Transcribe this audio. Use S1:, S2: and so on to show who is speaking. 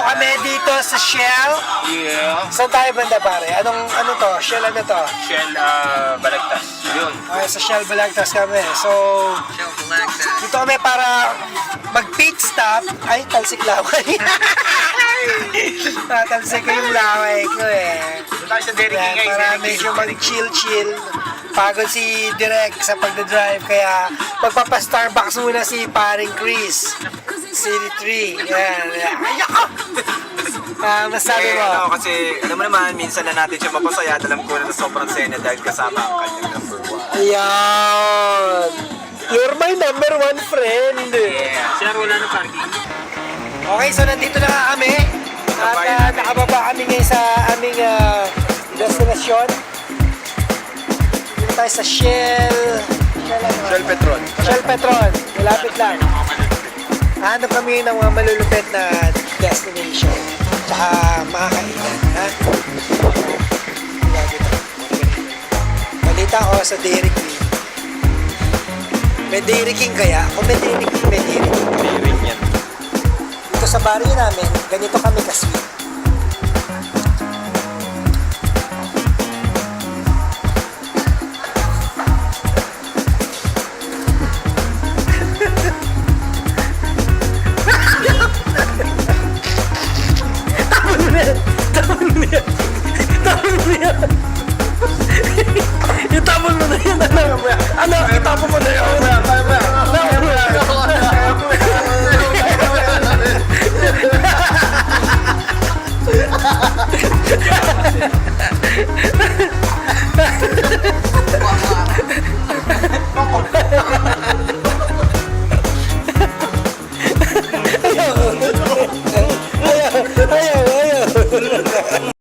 S1: kami dito sa Shell.
S2: Yeah.
S1: Saan tayo banda pare? Ano to? Shell ano to?
S2: Shell, Balagtas. Yun.
S1: Okay, sa Shell Balagtas kami. So, dito kami para mag-pit stop. Ay, talsik laway. Talsik ko yung laway ko eh.
S2: Doon tayo sa Derek
S1: Yan,
S2: King guys.
S1: para medyo mag-chill-chill. Pagod si Direk sa pagdadrive, kaya magpapa-Starbucks muna si paring Chris. City 3. Yan. Masabi mo?
S3: Kasi alam mo naman, minsan na natin siya mapasaya at alam ko na sobrang saya dahil kasama ang kanyang number 1.
S1: Ayan. You're my number 1 friend.
S2: Yeah. Sir, wala na parking.
S1: Okay, so nandito na nga kami. At nakababa kami ngayon sa aming destinasyon. Dito tayo sa Shell
S3: Petron.
S1: Shell Petron. Malapit lang. Hanap kami ng mga malulupit na destination. Tsaka makakainan. Ha? Balita ko sa Dairy Queen. May Dairy King kaya? Kung may Dairy King, may Dairy King.
S3: Ring yan.
S1: Dito sa barrio namin, ganito kami ka-sweet. Itapon mo na yan! Ano? Itapon mo na yan!